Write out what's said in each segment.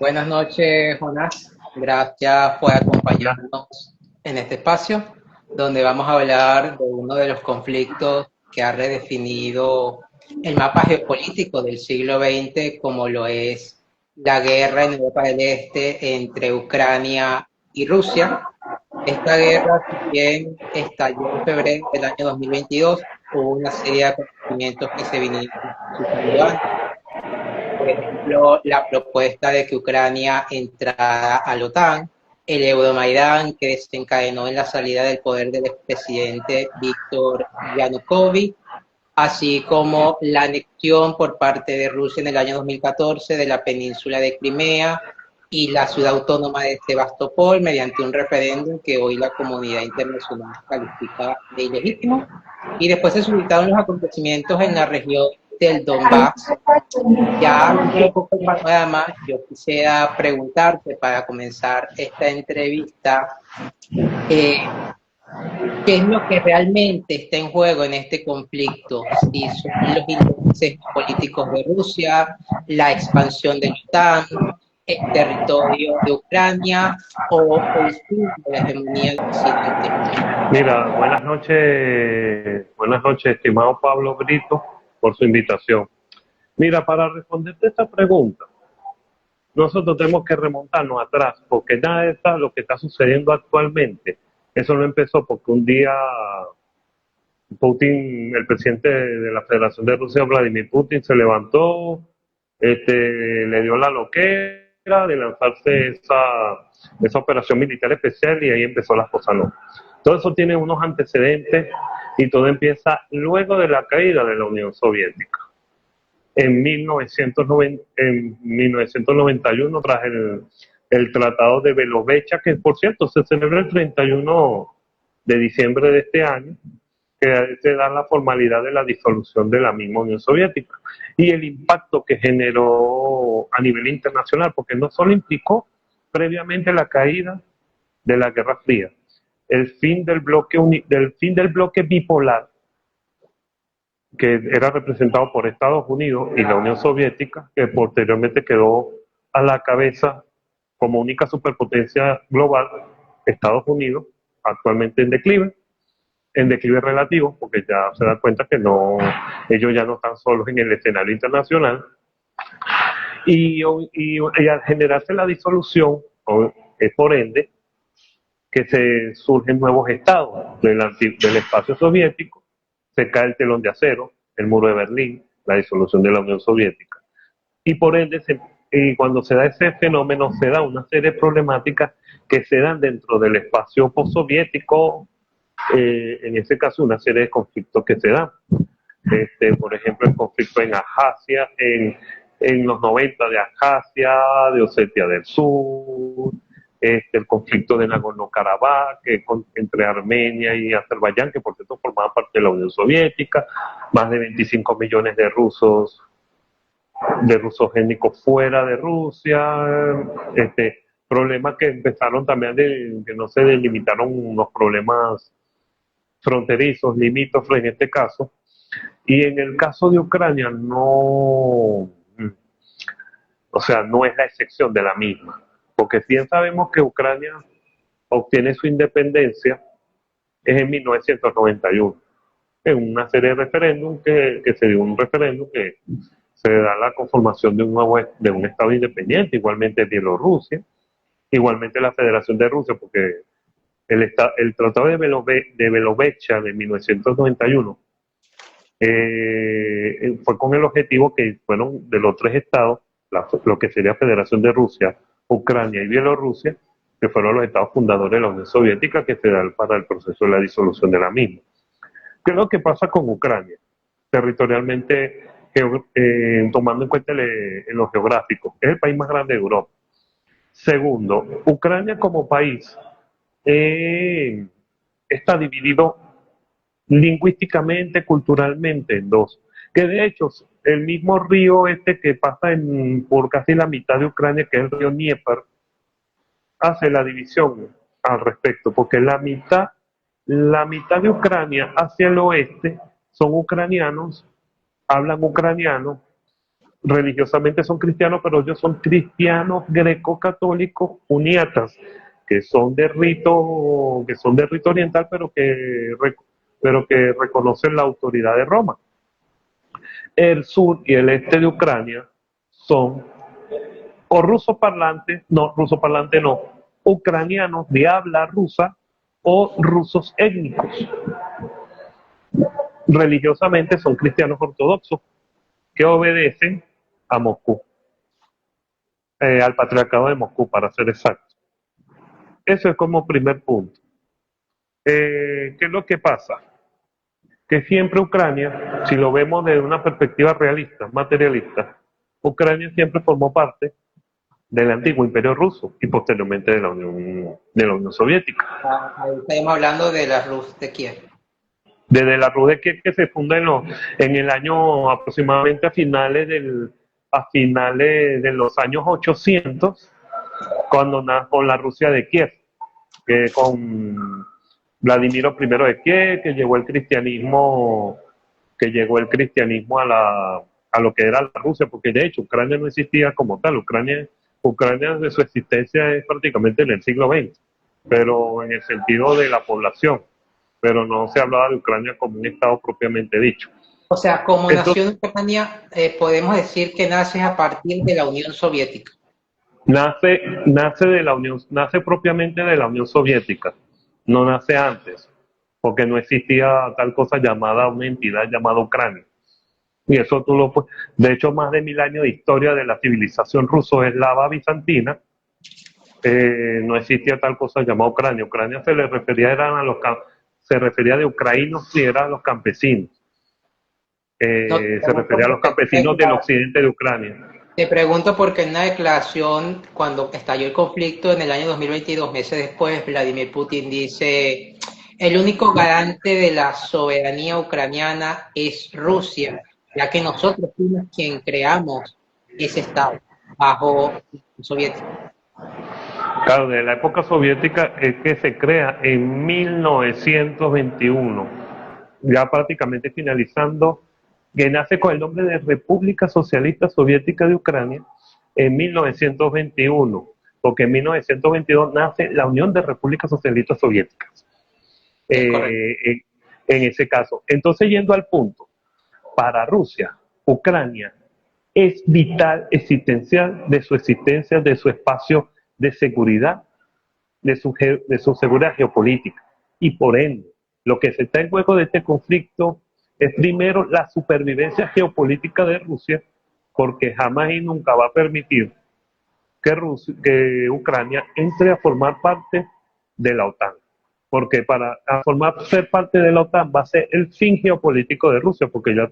Buenas noches, Jonás. Gracias por Buenas, acompañarnos en este espacio, donde vamos a hablar de uno de los conflictos que ha redefinido el mapa geopolítico del siglo XX, como lo es la guerra en Europa del Este entre Ucrania y Rusia. Esta guerra, si bien estalló en febrero del año 2022, hubo una serie de acontecimientos que se vinieron suscitando antes. Por ejemplo, la propuesta de que Ucrania entrara a la OTAN, el Euromaidán que desencadenó en la salida del poder del expresidente Víctor Yanukovych, así como la anexión por parte de Rusia en el año 2014 de la península de Crimea y la ciudad autónoma de Sebastopol mediante un referéndum que hoy la comunidad internacional califica de ilegítimo. Y después se suscitaron los acontecimientos en la región del Donbass. Ya viendo un poco el panorama, yo quisiera preguntarte para comenzar esta entrevista, eh, ¿qué es lo que realmente está en juego en este conflicto? Si son los intereses políticos de Rusia, la expansión de la OTAN, el territorio de Ucrania o el fin de la hegemonía de Occidente. mira, buenas noches, estimado Pablo Brito, por su invitación. Mira, para responderte esta pregunta, nosotros tenemos que remontarnos atrás, porque nada de esto, lo que está sucediendo actualmente, eso no empezó porque un día Putin, el presidente de la Federación de Rusia, Vladimir Putin, se levantó, le dio la loquera de lanzarse esa operación militar especial y ahí empezó las cosas, no. Todo eso tiene unos antecedentes y todo empieza luego de la caída de la Unión Soviética. En 1991, tras el Tratado de Belovecha, que por cierto se celebra el 31 de diciembre de este año, que se da la formalidad de la disolución de la misma Unión Soviética y el impacto que generó a nivel internacional, porque no solo implicó previamente la caída de la Guerra Fría, el fin del bloque bipolar que era representado por Estados Unidos y la Unión Soviética, que posteriormente quedó a la cabeza como única superpotencia global, Estados Unidos, actualmente en declive relativo, porque ya se da cuenta que no, ellos ya no están solos en el escenario internacional, y al generarse la disolución, es por ende que se surgen nuevos estados del espacio soviético, se cae el telón de acero, el muro de Berlín, la disolución de la Unión Soviética. Y por ende, y cuando se da ese fenómeno, se da una serie de problemáticas que se dan dentro del espacio postsoviético, en ese caso una serie de conflictos que se dan. Por ejemplo, el conflicto en Abjasia, en los 90 de Abjasia, de Osetia del Sur, el conflicto de Nagorno-Karabaj, entre Armenia y Azerbaiyán, que por cierto formaban parte de la Unión Soviética, más de 25 millones de rusos étnicos fuera de Rusia, problemas que empezaron también que no se delimitaron unos problemas fronterizos, limítrofes en este caso, y en el caso de Ucrania no, o sea, no es la excepción de la misma, porque bien sabemos que Ucrania obtiene su independencia es en 1991, en una serie de referéndum que se dio un referéndum que se da la conformación de un Estado independiente, igualmente Bielorrusia, igualmente la Federación de Rusia, porque el Tratado de Belovecha de 1991 fue con el objetivo que fueron de los tres estados, lo que sería Federación de Rusia, Ucrania y Bielorrusia, que fueron los estados fundadores de la Unión Soviética, que se dan para el proceso de la disolución de la misma. ¿Qué es lo que pasa con Ucrania? Territorialmente, tomando en cuenta en lo geográfico, es el país más grande de Europa. Segundo, Ucrania como país está dividido lingüísticamente, culturalmente en dos. Que de hecho, el mismo río que pasa por casi la mitad de Ucrania, que es el río Dnieper, hace la división al respecto, porque la mitad de Ucrania hacia el oeste son ucranianos, hablan ucraniano, religiosamente son cristianos, pero ellos son cristianos greco-católicos uniatas, que son de rito oriental, pero que reconocen la autoridad de Roma. El sur y el este de Ucrania son o rusoparlantes no, ucranianos de habla rusa o rusos étnicos. Religiosamente son cristianos ortodoxos que obedecen a Moscú, al patriarcado de Moscú, para ser exacto. Eso es como primer punto. ¿Qué es lo que pasa? Que siempre Ucrania, si lo vemos desde una perspectiva realista, materialista, Ucrania siempre formó parte del antiguo Imperio Ruso y posteriormente de la Unión Soviética. Ahí estamos hablando de la Rus de Kiev. Desde la Rus de Kiev, que se funda en el año aproximadamente a finales de los años 800, con la Rusia de Kiev, que con Vladimiro I de Kiev, que llegó el cristianismo a lo que era la Rusia, porque de hecho Ucrania no existía como tal. Ucrania de su existencia es prácticamente en el siglo XX, pero en el sentido de la población, pero no se hablaba de Ucrania como un estado propiamente dicho. O sea, como nación Ucrania, podemos decir que nace a partir de la Unión Soviética. Nace propiamente de la Unión Soviética, no nace antes, porque no existía tal cosa una entidad llamada Ucrania. Y eso de hecho, más de 1000 años de historia de la civilización ruso-eslava bizantina, no existía tal cosa llamada Ucrania. Ucrania se refería de ucraínos y eran los campesinos. Se refería a los campesinos del occidente de Ucrania. Te pregunto porque en una declaración, cuando estalló el conflicto en el año 2022, meses después, Vladimir Putin dice: el único garante de la soberanía ucraniana es Rusia, ya que nosotros fuimos quien creamos ese estado bajo la soviética. Claro, de la época soviética es que se crea en 1921, ya prácticamente finalizando, que nace con el nombre de República Socialista Soviética de Ucrania en 1921, porque en 1922 nace la Unión de Repúblicas Socialistas Soviéticas. En ese caso. Entonces, yendo al punto, para Rusia, Ucrania es vital, existencial de su existencia, de su espacio de seguridad, de su seguridad geopolítica. Y por ende, lo que se está en juego de este conflicto es primero la supervivencia geopolítica de Rusia, porque jamás y nunca va a permitir que Ucrania entre a formar parte de la OTAN. Porque ser parte de la OTAN va a ser el fin geopolítico de Rusia, porque ya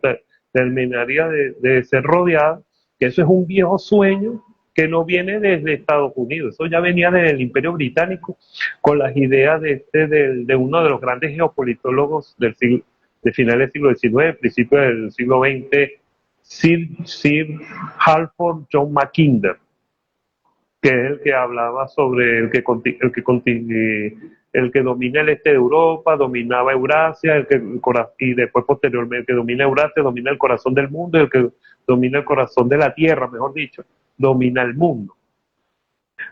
terminaría de ser rodeada, que eso es un viejo sueño que no viene desde Estados Unidos, eso ya venía desde el Imperio Británico, con las ideas de uno de los grandes geopolitólogos de finales del siglo XIX, principios del siglo XX, Sir Halford John Mackinder, que es el que hablaba sobre el que domina el este de Europa, dominaba Eurasia, y después posteriormente el que domina Eurasia, domina el corazón del mundo, y el que domina el corazón de la Tierra, mejor dicho, domina el mundo.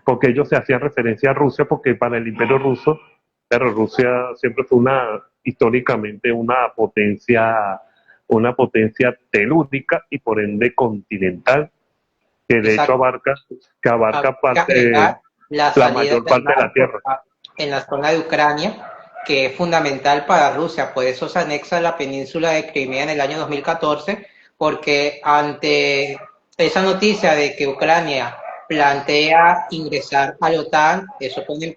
Porque ellos se hacían referencia a Rusia, porque para el Imperio Ruso, pero Rusia siempre fue históricamente una potencia telúrica y por ende continental, que de hecho abarca la mayor parte de la Tierra. En la zona de Ucrania, que es fundamental para Rusia, por eso se anexa la península de Crimea en el año 2014, porque ante esa noticia de que Ucrania plantea ingresar a la OTAN, eso pone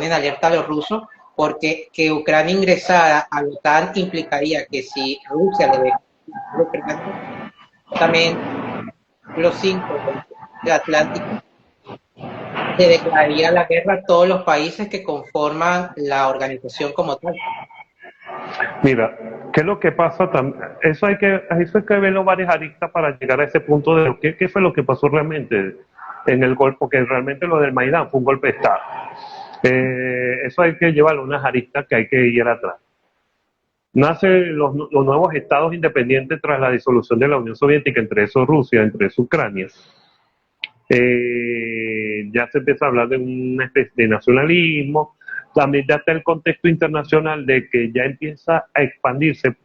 en alerta a los rusos, porque que Ucrania ingresara a la OTAN implicaría que si Rusia le ve también los 5 del Atlántico, se declararía la guerra a todos los países que conforman la organización como tal. Mira, ¿qué es lo que pasa? Eso hay que verlo varias aristas para llegar a ese punto de qué fue lo que pasó realmente en el golpe, porque realmente lo del Maidán fue un golpe de Estado. Eso hay que llevarlo unas aristas que hay que ir atrás. Nacen los nuevos estados independientes tras la disolución de la Unión Soviética, entre eso Rusia, entre eso Ucrania. Ya se empieza a hablar de una especie de nacionalismo. También ya está el contexto internacional de que ya empieza a expandirse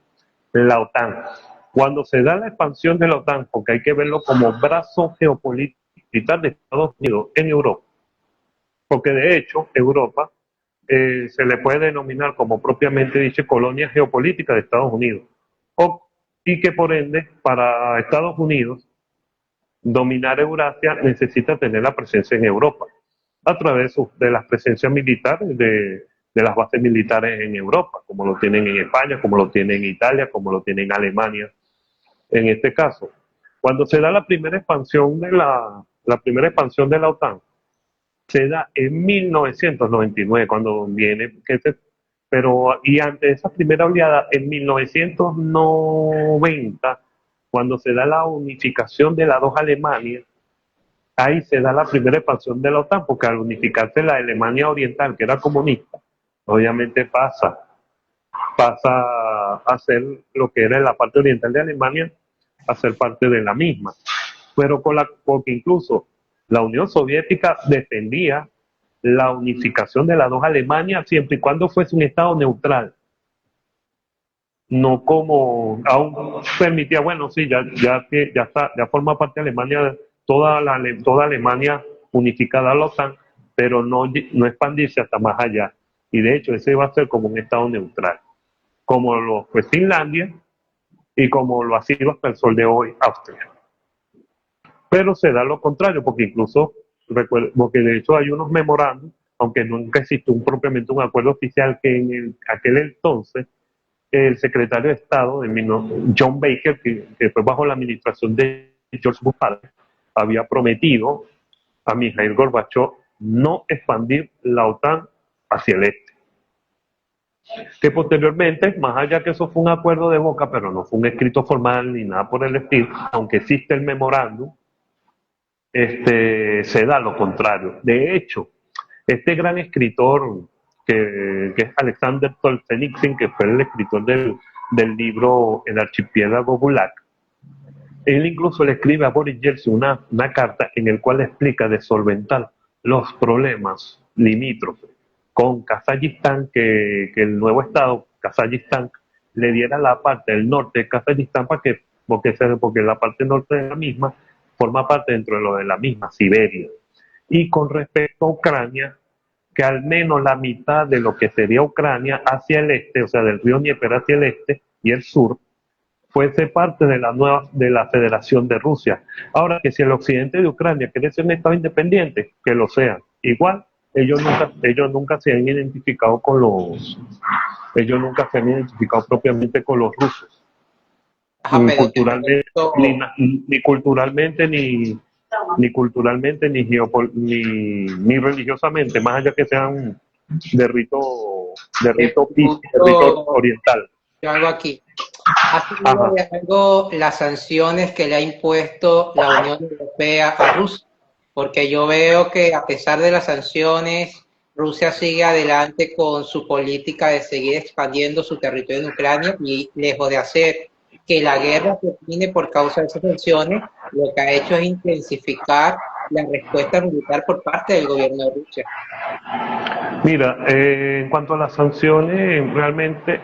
la OTAN. Cuando se da la expansión de la OTAN, porque hay que verlo como brazo geopolítico de Estados Unidos en Europa, porque de hecho Europa se le puede denominar como propiamente dice colonia geopolítica de Estados Unidos, y que por ende para Estados Unidos dominar Eurasia necesita tener la presencia en Europa a través de las presencias militares de las bases militares en Europa, como lo tienen en España, como lo tienen en Italia, como lo tienen en Alemania. En este caso, cuando se da la primera expansión de la OTAN, se da en 1999, cuando viene, y ante esa primera oleada, en 1990, cuando se da la unificación de las dos Alemanias, ahí se da la primera expansión de la OTAN, porque al unificarse la Alemania Oriental, que era comunista, obviamente pasa a ser lo que era la parte oriental de Alemania, a ser parte de la misma. Pero porque incluso la Unión Soviética defendía la unificación de las dos Alemanias siempre y cuando fuese un Estado neutral. No como aún permitía, bueno, sí, ya está, ya forma parte de Alemania, toda Alemania unificada a la OTAN, pero no expandirse hasta más allá. Y de hecho, ese va a ser como un Estado neutral, como lo fue Finlandia y como lo ha sido hasta el sol de hoy Austria. Pero se da lo contrario, porque incluso, porque de hecho hay unos memorandos, aunque nunca existió propiamente un acuerdo oficial, que en aquel entonces el secretario de Estado, John Baker, que fue bajo la administración de George Bush, había prometido a Mikhail Gorbachev no expandir la OTAN hacia el este. Que posteriormente, más allá que eso fue un acuerdo de boca, pero no fue un escrito formal ni nada por el estilo, aunque existe el memorándum, se da lo contrario. De hecho, este gran escritor que es Alexander Solzhenitsyn, que fue el escritor del libro El archipiélago Gulag, él incluso le escribe a Boris Yeltsin una carta en la cual explica de solventar los problemas limítrofes con Kazajistán, que el nuevo estado, Kazajistán, le diera la parte del norte de Kazajistán porque la parte norte de la misma forma parte dentro de lo de la misma Siberia. Y con respecto a Ucrania, que al menos la mitad de lo que sería Ucrania hacia el este, o sea, del río Dnieper hacia el este y el sur, fuese parte de la Federación de Rusia. Ahora, que si el occidente de Ucrania quiere ser un estado independiente, que lo sea. Igual, ellos nunca se han identificado propiamente con los rusos. Culturalmente, ni culturalmente, ni religiosamente, más allá que sean de rito oriental. Yo algo aquí. ¿Ha sido de algo las sanciones que le ha impuesto la Unión Europea a Rusia? Porque yo veo que a pesar de las sanciones, Rusia sigue adelante con su política de seguir expandiendo su territorio en Ucrania y lejos de hacer que la guerra termine por causa de esas sanciones, lo que ha hecho es intensificar la respuesta militar por parte del gobierno de Rusia. Mira, en cuanto a las sanciones, realmente,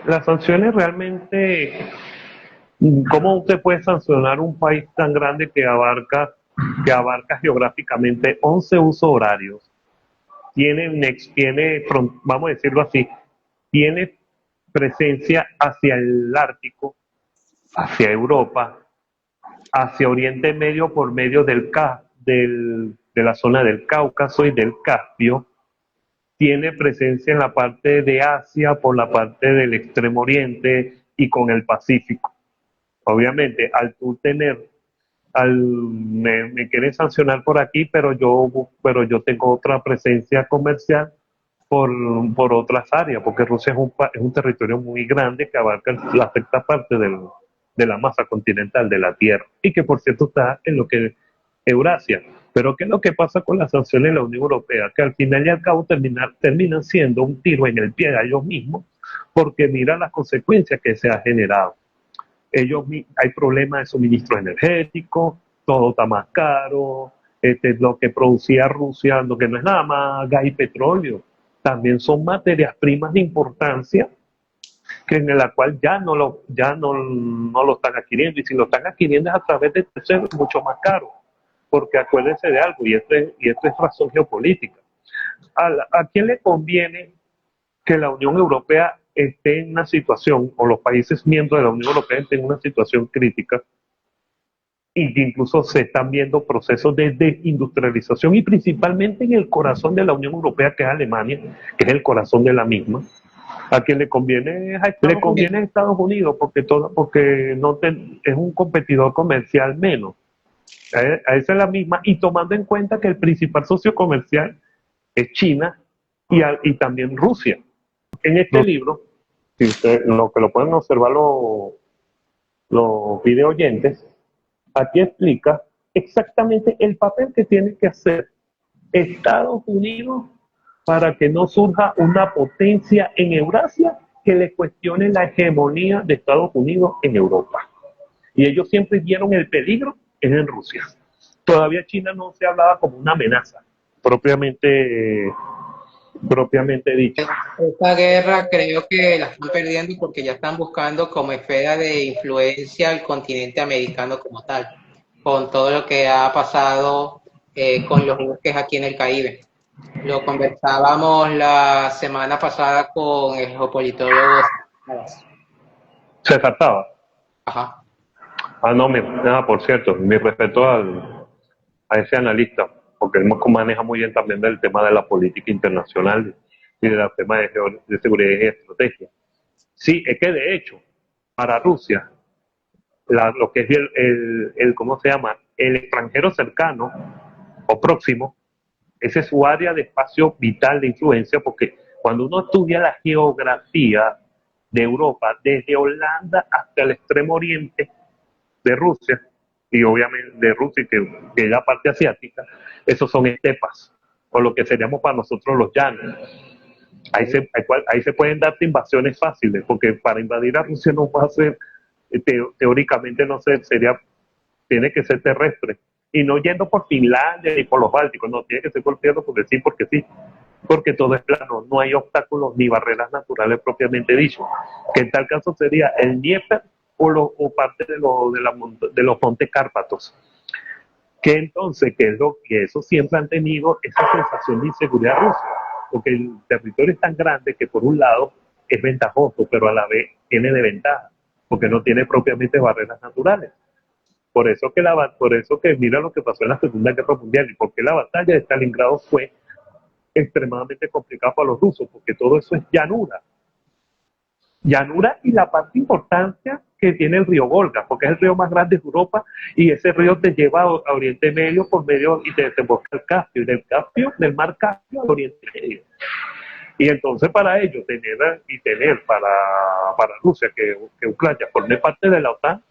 ¿cómo usted puede sancionar un país tan grande que abarca geográficamente 11 usos horarios? Vamos a decirlo así, tiene presencia hacia el Ártico, hacia Europa, hacia Oriente Medio por medio de la zona del Cáucaso y del Caspio, tiene presencia en la parte de Asia por la parte del Extremo Oriente y con el Pacífico. Obviamente, me quieren sancionar por aquí, pero yo tengo otra presencia comercial por otras áreas, porque Rusia es un territorio muy grande que abarca la sexta parte de la masa continental de la Tierra, y que por cierto está en lo que es Eurasia. Pero ¿qué es lo que pasa con las sanciones de la Unión Europea? Que al final y al cabo terminan siendo un tiro en el pie de ellos mismos, porque mira las consecuencias que se ha generado. Hay problemas de suministro energético, todo está más caro, lo que producía Rusia, lo que no es nada más gas y petróleo, también son materias primas de importancia que en la cual no lo están adquiriendo, y si lo están adquiriendo es a través de terceros mucho más caro, porque acuérdense de algo, y esto es razón geopolítica. ¿A quién le conviene que la Unión Europea esté en una situación, o los países miembros de la Unión Europea estén en una situación crítica, y que incluso se están viendo procesos de desindustrialización, y principalmente en el corazón de la Unión Europea, que es Alemania, que es el corazón de la misma? A quien le conviene a Estados Unidos, porque es un competidor comercial menos. A esa es la misma, y tomando en cuenta que el principal socio comercial es China y también Rusia. En este libro, si lo que lo pueden observar los video oyentes, aquí explica exactamente el papel que tiene que hacer Estados Unidos para que no surja una potencia en Eurasia que le cuestione la hegemonía de Estados Unidos en Europa. Y ellos siempre vieron el peligro en Rusia. Todavía China no se hablaba como una amenaza, propiamente dicho. Esta guerra creo que la están perdiendo porque ya están buscando como esfera de influencia al continente americano como tal, con todo lo que ha pasado con los buques aquí en el Caribe. Lo conversábamos la semana pasada con el geopolitólogo. ¿Se trataba? Ajá. Por cierto, mi respeto a ese analista, porque él maneja muy bien también del tema de la política internacional y del tema de seguridad y estrategia. Sí, es que de hecho, para Rusia, lo que es ¿cómo se llama? El extranjero cercano o próximo, ese es su área de espacio vital de influencia, porque cuando uno estudia la geografía de Europa, desde Holanda hasta el extremo oriente de Rusia, y obviamente de Rusia, que es la parte asiática, esos son estepas, o lo que seríamos para nosotros los llanos. Ahí se pueden dar invasiones fáciles, porque para invadir a Rusia no va a ser, teóricamente no sé, tiene que ser terrestre, y no yendo por Finlandia y por los Bálticos, no, tiene que ser por tierra porque sí, porque todo es plano, no hay obstáculos ni barreras naturales propiamente dicho, que en tal caso sería el Dnieper o parte de los montes Cárpatos, que entonces, que eso siempre han tenido esa sensación de inseguridad rusa, porque el territorio es tan grande que por un lado es ventajoso, pero a la vez tiene desventaja, porque no tiene propiamente barreras naturales. Por eso que mira lo que pasó en la Segunda Guerra Mundial, y por qué la batalla de Stalingrado fue extremadamente complicada para los rusos, porque todo eso es llanura. Llanura, y la parte importante que tiene el río Volga, porque es el río más grande de Europa, y ese río te lleva a Oriente Medio y te desemboca al Caspio, y del mar Caspio al Oriente Medio. Y entonces para ellos tener para Rusia que Ucrania forme parte de la OTAN,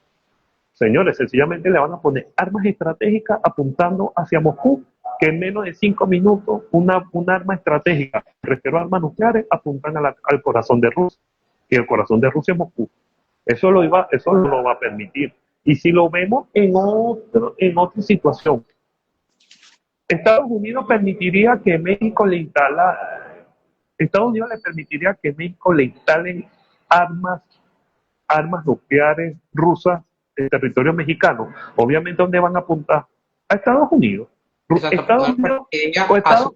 señores, sencillamente le van a poner armas estratégicas apuntando hacia Moscú, que en menos de 5 minutos un arma estratégica, refiero a armas nucleares, apuntan al corazón de Rusia. Y el corazón de Rusia es Moscú. Eso no lo va a permitir. Y si lo vemos en otra situación, Estados Unidos le permitiría que México le instalen armas nucleares rusas en territorio mexicano. Obviamente, ¿dónde van a apuntar? A Estados Unidos. Estados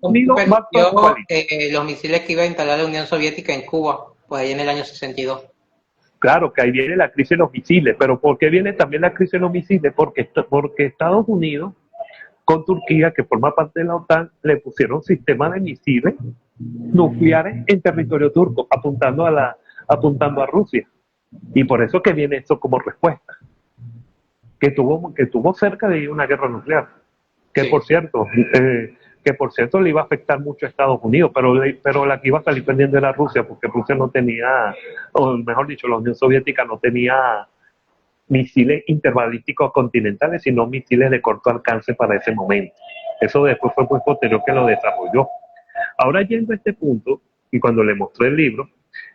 Unidos va a los misiles que iba a instalar la Unión Soviética en Cuba, pues ahí en el año 62. Claro que ahí viene la crisis de los misiles, pero ¿por qué viene también la crisis de los misiles? Porque Estados Unidos, con Turquía, que forma parte de la OTAN, le pusieron sistemas de misiles nucleares en territorio turco, apuntando a Rusia. Y por eso que viene esto como respuesta. Que tuvo cerca de una guerra nuclear. Que, sí. Por cierto le iba a afectar mucho a Estados Unidos, pero la que iba a salir perdiendo era Rusia, porque Rusia no tenía, o mejor dicho, la Unión Soviética no tenía misiles interbalísticos continentales, sino misiles de corto alcance para ese momento. Eso después fue posterior que lo desarrolló. Ahora, yendo a este punto, y cuando le mostré el libro,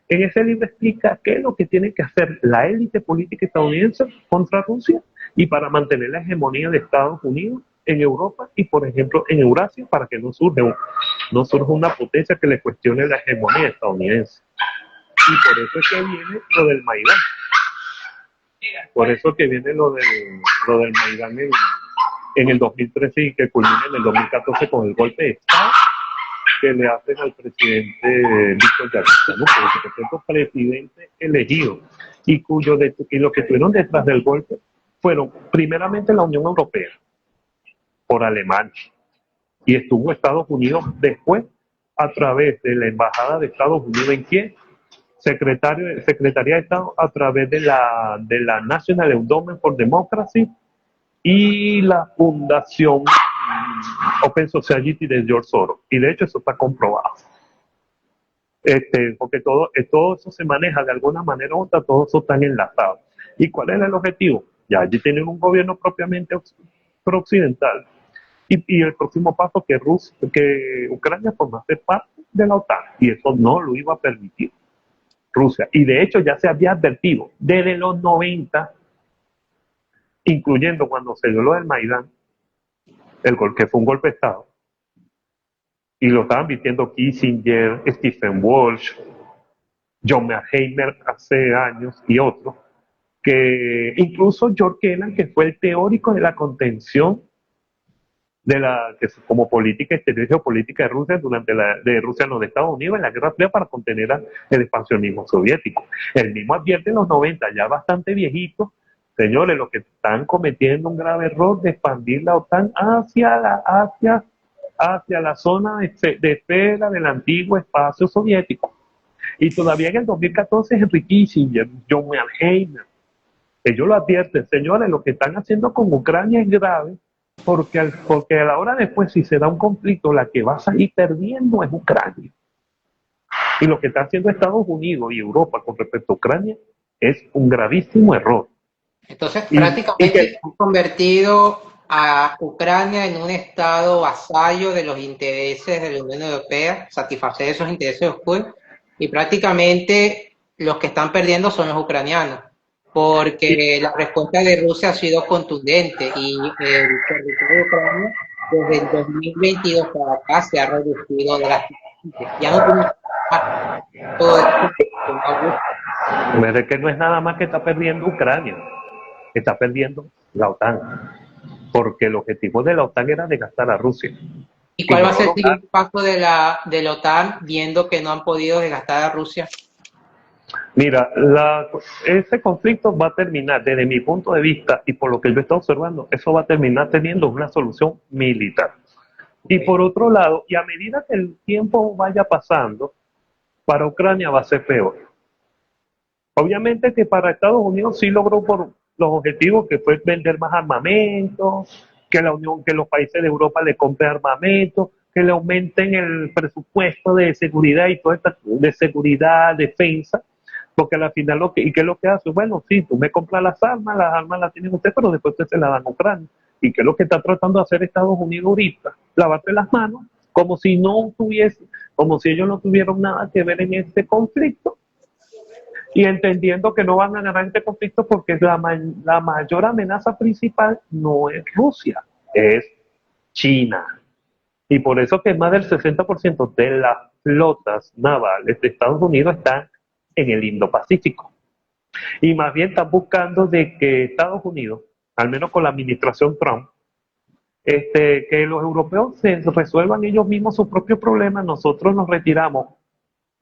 En ese libro explica qué es lo que tiene que hacer la élite política estadounidense contra Rusia y para mantener la hegemonía de Estados Unidos en Europa y, por ejemplo, en Eurasia, para que no surja una potencia que le cuestione la hegemonía estadounidense. Y por eso es que viene lo del Maidán. Por eso es que viene lo del Maidán en el 2013 y que culmina en el 2014 con el golpe de Estado que le hacen al presidente Víctor Yanukovych, ¿no? Por supuesto, presidente elegido, y los que estuvieron detrás del golpe fueron primeramente la Unión Europea, por Alemania, y estuvo Estados Unidos después a través de la Embajada de Estados Unidos en Kiev, Secretaría de Estado a través de la National Endowment for Democracy y la Fundación Open Society de George Soros. Y de hecho eso está comprobado. Porque todo eso se maneja de alguna manera u otra, todo eso está enlazado. ¿Y cuál es el objetivo? Ya allí tienen un gobierno propiamente pro-occidental. Y el próximo paso que Ucrania formase parte de la OTAN. Y eso no lo iba a permitir Rusia. Y de hecho ya se había advertido desde los 90, incluyendo cuando se dio lo del Maidán, que fue un golpe de Estado, y lo estaban vistiendo Kissinger, Stephen Walsh, John Mearsheimer hace años y otros, que incluso George Kennan, que fue el teórico de la contención como política exterior y geopolítica de Rusia de Estados Unidos en la Guerra Fría para contener el expansionismo soviético. Él mismo advierte en los 90, ya bastante viejito, señores, los que están cometiendo un grave error de expandir la OTAN hacia la zona de esfera del antiguo espacio soviético. Y todavía en el 2014 Henry Kissinger, John Mearsheimer, ellos lo advierten, señores, lo que están haciendo con Ucrania es grave, porque a la hora después, si se da un conflicto, la que va a salir perdiendo es Ucrania. Y lo que está haciendo Estados Unidos y Europa con respecto a Ucrania es un gravísimo error. Entonces, prácticamente han convertido a Ucrania en un estado vasallo de los intereses de la Unión Europea, satisfacer esos intereses oscuros, y prácticamente los que están perdiendo son los ucranianos, porque la respuesta de Rusia ha sido contundente y el territorio de Ucrania desde el 2022 para acá se ha reducido drásticamente. Ya no tenemos todo esto. Pero es que no es nada más que está perdiendo Ucrania, está perdiendo la OTAN, porque el objetivo de la OTAN era desgastar a Rusia. ¿Y cuál va a ser el siguiente paso de la OTAN viendo que no han podido desgastar a Rusia? Mira, ese conflicto va a terminar, desde mi punto de vista y por lo que yo he estado observando, eso va a terminar teniendo una solución militar. Y por otro lado, y a medida que el tiempo vaya pasando, para Ucrania va a ser peor. Obviamente que para Estados Unidos sí logró por los objetivos que fue vender más armamento, que los países de Europa le compren armamento, que le aumenten el presupuesto de seguridad y toda esta de seguridad, defensa, porque al final ¿qué es lo que hace? Bueno, sí, tú me compras las armas las tienen ustedes, pero después ustedes se las dan a Ucrania. ¿Y qué es lo que está tratando de hacer Estados Unidos ahorita? Lavarte las manos, como si ellos no tuvieran nada que ver en este conflicto, y entendiendo que no van a ganar este conflicto porque la mayor amenaza principal no es Rusia, es China. Y por eso que más del 60% de las flotas navales de Estados Unidos están en el Indo-Pacífico. Y más bien están buscando de que Estados Unidos, al menos con la administración Trump, que los europeos se resuelvan ellos mismos sus propios problemas, nosotros nos retiramos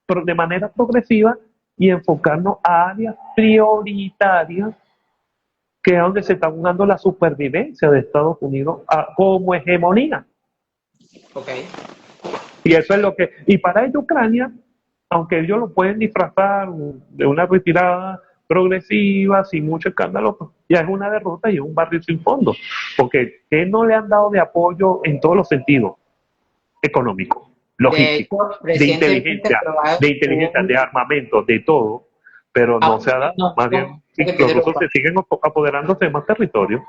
de manera progresiva y enfocarnos a áreas prioritarias, que es donde se está jugando la supervivencia de Estados Unidos como hegemonía. Okay. Y eso es y para ello Ucrania, aunque ellos lo pueden disfrazar de una retirada progresiva, sin mucho escándalo, pues ya es una derrota y es un barril sin fondo, porque que no le han dado de apoyo en todos los sentidos, económico, logístico, de inteligencia, de armamento, de todo, pero no se ha dado, más bien los rusos se siguen apoderándose de más territorio.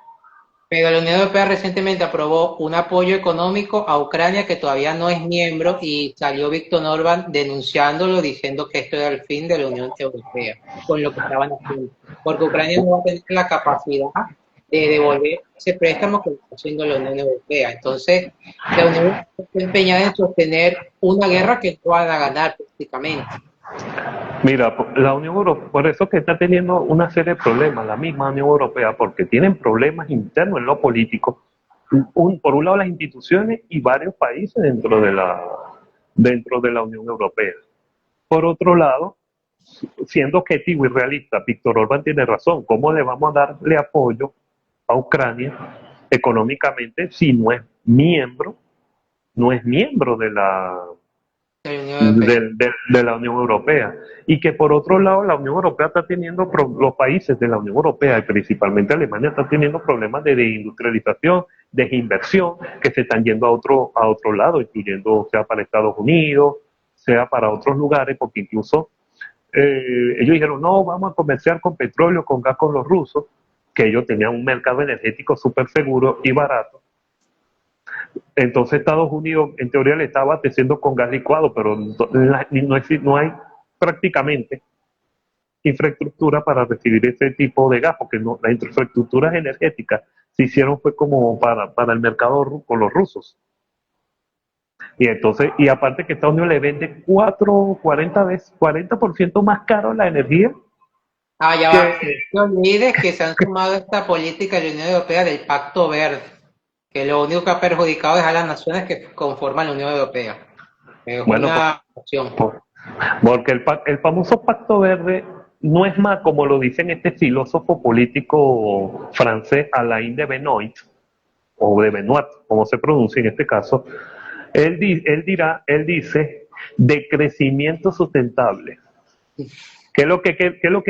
Pero la Unión Europea recientemente aprobó un apoyo económico a Ucrania que todavía no es miembro y salió Víctor Orbán denunciándolo, diciendo que esto era el fin de la Unión Europea, con lo que estaban haciendo. Porque Ucrania no va a tener la capacidad de devolver ese préstamo que está haciendo la Unión Europea. Entonces, la Unión Europea está empeñada en sostener una guerra que no van a ganar prácticamente. Mira, la Unión Europea, por eso que está teniendo una serie de problemas, la misma Unión Europea, porque tienen problemas internos en lo político, por un lado las instituciones y varios países dentro de la Unión Europea. Por otro lado, siendo objetivo y realista, Víctor Orbán tiene razón. ¿Cómo le vamos a darle apoyo a Ucrania económicamente si no es miembro de la Unión Europea? Y que por otro lado la Unión Europea está teniendo, los países de la Unión Europea y principalmente Alemania están teniendo problemas de deindustrialización, desinversión, que se están yendo a otro lado, incluyendo sea para Estados Unidos, sea para otros lugares, porque incluso ellos dijeron, no, vamos a comerciar con petróleo, con gas con los rusos, que ellos tenían un mercado energético súper seguro y barato. Entonces Estados Unidos en teoría le estaba abasteciendo con gas licuado, pero no hay prácticamente infraestructura para recibir ese tipo de gas, porque no, las infraestructuras energéticas se hicieron fue como para el mercado con los rusos. Y entonces, y aparte que Estados Unidos le vende 40% más caro la energía. Ah, ya va. No olvides que se han sumado a esta política de la Unión Europea del Pacto Verde, que lo único que ha perjudicado es a las naciones que conforman la Unión Europea. Es Bueno, una opción. porque el famoso Pacto Verde no es más como lo dicen este filósofo político francés Alain de Benoit, o de Benoit, como se pronuncia en este caso. Él dice de crecimiento sustentable. ¿Qué es lo que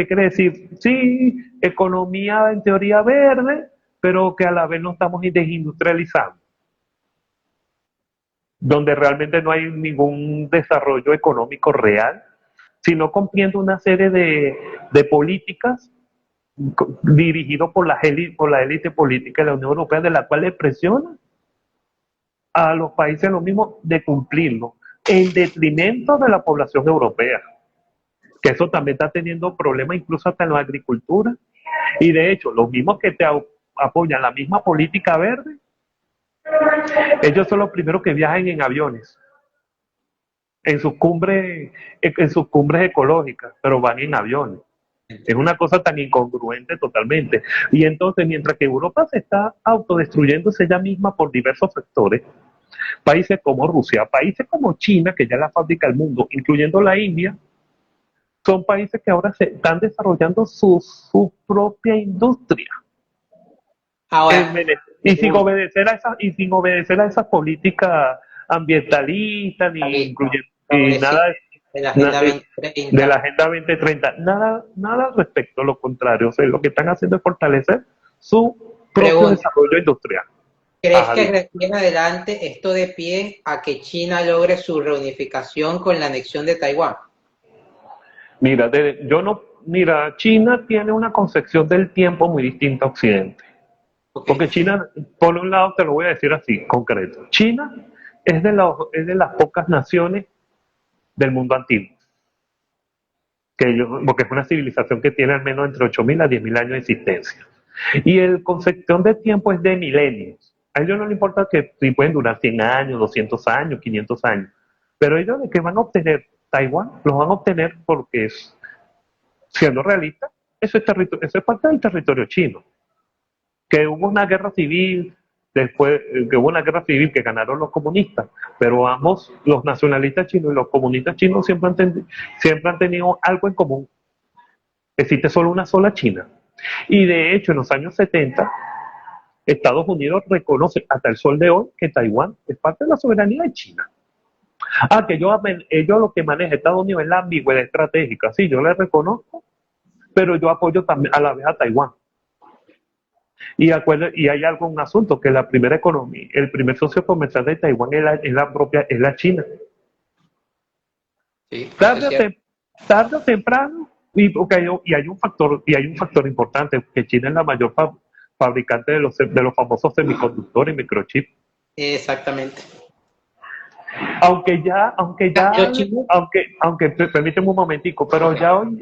quiere decir? Sí, economía en teoría verde, pero que a la vez no estamos desindustrializando, donde realmente no hay ningún desarrollo económico real, sino cumpliendo una serie de políticas dirigidas por la élite política de la Unión Europea, de la cual le presiona a los países lo mismo de cumplirlo, en detrimento de la población europea, que eso también está teniendo problemas incluso hasta en la agricultura. Y de hecho, los mismos que te apoyan la misma política verde, ellos son los primeros que viajan en aviones, en sus cumbres ecológicas, pero van en aviones. Es una cosa tan incongruente totalmente. Y entonces, mientras que Europa se está autodestruyéndose ella misma por diversos factores, países como Rusia, países como China, que ya es la fábrica del mundo, incluyendo la India, son países que ahora se están desarrollando su propia industria. Ahora, Y sin obedecer a esas políticas ambientalistas, ni incluyendo ni nada de la Agenda 2030. de la Agenda 2030, nada al respecto, lo contrario. O sea, lo que están haciendo es fortalecer su propio desarrollo industrial. ¿Crees que de aquí en adelante esto dé pie a que China logre su reunificación con la anexión de Taiwán? Mira, China tiene una concepción del tiempo muy distinta a Occidente. Okay. Porque China, por un lado, te lo voy a decir así, concreto. China es de las pocas naciones del mundo antiguo. Porque es una civilización que tiene al menos entre 8.000 a 10.000 años de existencia. Y el concepción de tiempo es de milenios. A ellos no les importa que si pueden durar 100 años, 200 años, 500 años. Pero ellos de que van a obtener Taiwán, los van a obtener porque siendo realistas, eso es parte del territorio chino. Que hubo una guerra civil, que ganaron los comunistas, pero ambos, los nacionalistas chinos y los comunistas chinos, siempre han tenido algo en común. Existe solo una sola China. Y de hecho, en los años 70, Estados Unidos reconoce hasta el sol de hoy que Taiwán es parte de la soberanía de China. Que ellos lo que maneja Estados Unidos es la ambigüedad estratégica. Sí, yo le reconozco, pero yo apoyo también a la vez a Taiwán. Y hay un asunto, que la primera economía, el primer socio comercial de Taiwán es la China. Sí, tarde o temprano, y hay un factor importante, que China es la mayor fabricante de los famosos semiconductores y microchips. Exactamente. Permíteme un momentico, pero ya hoy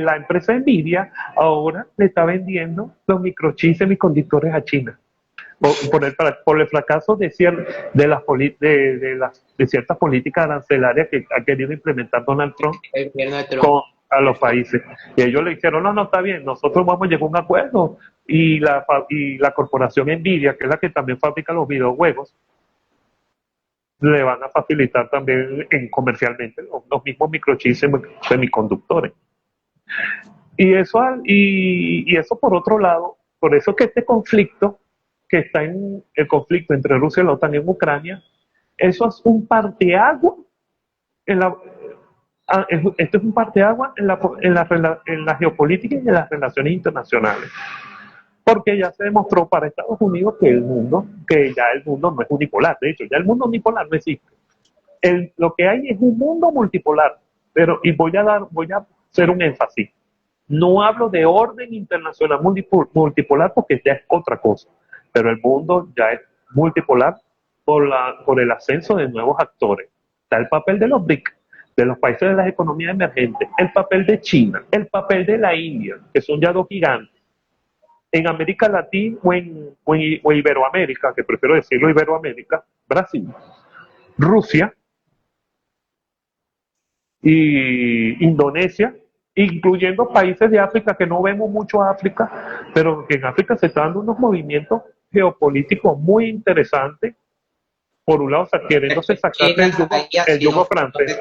la empresa Nvidia ahora le está vendiendo los microchips semiconductores a China por el fracaso de ciertas políticas arancelarias que ha querido implementar Donald Trump a los países. Y ellos le dijeron, no, está bien, nosotros vamos a llegar a un acuerdo, y la corporación Nvidia, que es la que también fabrica los videojuegos, le van a facilitar también comercialmente los mismos microchips semiconductores. Y eso por otro lado, por eso que este conflicto, que está en el conflicto entre Rusia y la OTAN en Ucrania, eso es un parteaguas esto es un parteaguas en la geopolítica y en las relaciones internacionales. Porque ya se demostró para Estados Unidos que ya el mundo no es unipolar. De hecho, ya el mundo unipolar no existe. Lo que hay es un mundo multipolar. Y voy a hacer un énfasis. No hablo de orden internacional multipolar porque ya es otra cosa. Pero el mundo ya es multipolar por el ascenso de nuevos actores. Está el papel de los BRIC, de los países de las economías emergentes, el papel de China, el papel de la India, que son ya dos gigantes. En América Latina o Iberoamérica, que prefiero decirlo Iberoamérica, Brasil, Rusia y Indonesia, incluyendo países de África que no vemos mucho África, pero que en África se están dando unos movimientos geopolíticos muy interesantes. Por un lado, queriéndose sacar el yugo francés.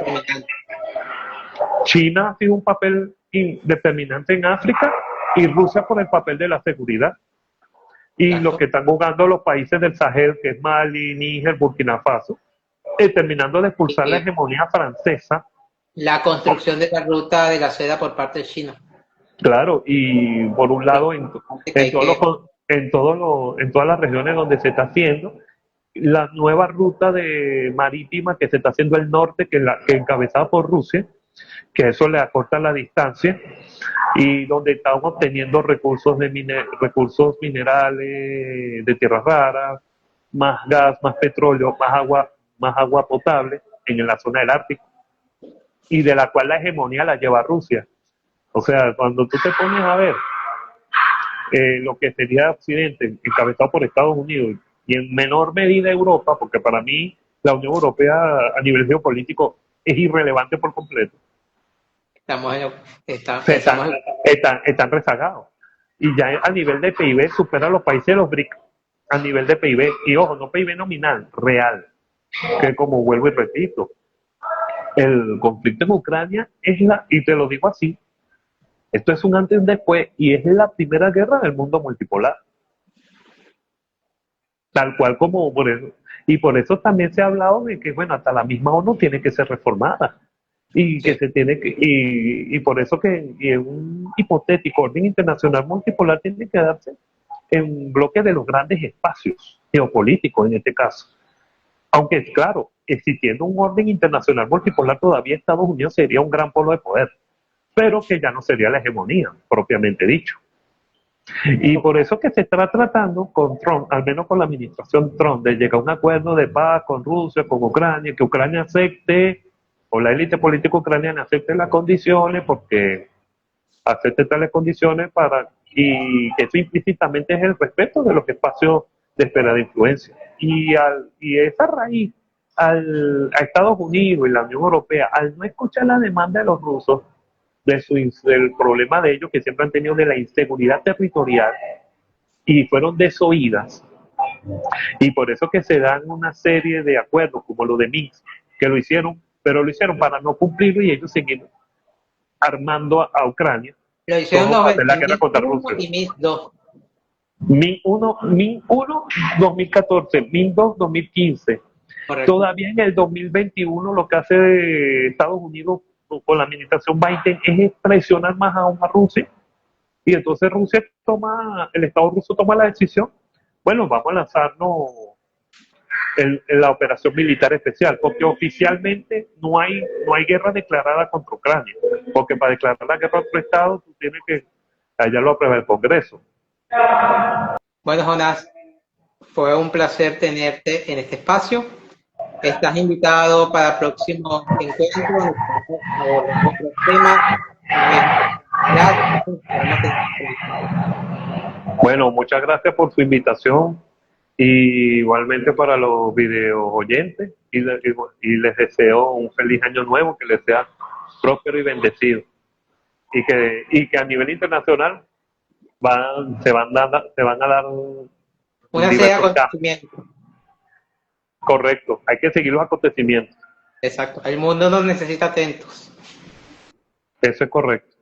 China ha sido un papel determinante en África, y Rusia por el papel de la seguridad. Y lo que están jugando los países del Sahel, que es Mali, Níger, Burkina Faso, terminando de expulsar la hegemonía francesa. La construcción de la ruta de la seda por parte de China. Claro, y por un lado, en todas las regiones donde se está haciendo, la nueva ruta marítima que se está haciendo el norte, que encabezada por Rusia, que eso le acorta la distancia, y donde estamos obteniendo recursos minerales de tierras raras, más gas, más petróleo, más agua potable en la zona del Ártico, y de la cual la hegemonía la lleva Rusia. O sea, cuando tú te pones a ver lo que sería Occidente, encabezado por Estados Unidos, y en menor medida Europa, porque para mí la Unión Europea a nivel geopolítico es irrelevante por completo. Están rezagados. Y ya a nivel de PIB supera a los países de los BRIC a nivel de PIB. Y ojo, no PIB nominal, real. Que como vuelvo y repito, el conflicto en Ucrania y te lo digo así, esto es un antes y un después, y es la primera guerra del mundo multipolar. Tal cual como por eso. Y por eso también se ha hablado de que, bueno, hasta la misma ONU tiene que ser reformada. Y que se tiene que, y por eso que en un hipotético orden internacional multipolar tiene que darse en bloque de los grandes espacios geopolíticos en este caso. Aunque, claro, existiendo un orden internacional multipolar, todavía Estados Unidos sería un gran polo de poder, pero que ya no sería la hegemonía, propiamente dicho. Y por eso que se está tratando con Trump, al menos con la administración Trump, de llegar a un acuerdo de paz con Rusia, con Ucrania, que Ucrania acepte, o la élite política ucraniana acepte las condiciones, porque acepte tales condiciones y eso implícitamente es el respeto de los espacios de esfera de influencia. Y esa raíz a Estados Unidos y la Unión Europea, al no escuchar la demanda de los rusos, del problema de ellos que siempre han tenido de la inseguridad territorial, y fueron desoídas, y por eso que se dan una serie de acuerdos como lo de Minsk, que lo hicieron, pero lo hicieron para no cumplirlo, y ellos seguir armando a Ucrania. Lo hicieron la guerra contra Rusia. Y Minsk 2. Min 1, 2014, Min 2, 2015. Correcto. Todavía en el 2021 lo que hace Estados Unidos con la administración Biden es presionar más aún a Rusia, y entonces el Estado ruso toma la decisión, bueno, vamos a lanzarnos la operación militar especial, porque oficialmente no hay guerra declarada contra Ucrania, porque para declarar la guerra a otro Estado tú tienes que, allá lo aprueba el Congreso. Bueno, Jonás, fue un placer tenerte en este espacio. Estás invitado para próximos encuentros donde podamos abordar otros temas. Gracias. Esperamos tenerte. Bueno, muchas gracias por su invitación y igualmente para los video oyentes y les deseo un feliz año nuevo, que les sea próspero y bendecido y que a nivel internacional se van a dar Una serie de diversos casos. acontecimientos. Correcto, hay que seguir los acontecimientos. Exacto. El mundo nos necesita atentos. Eso es correcto.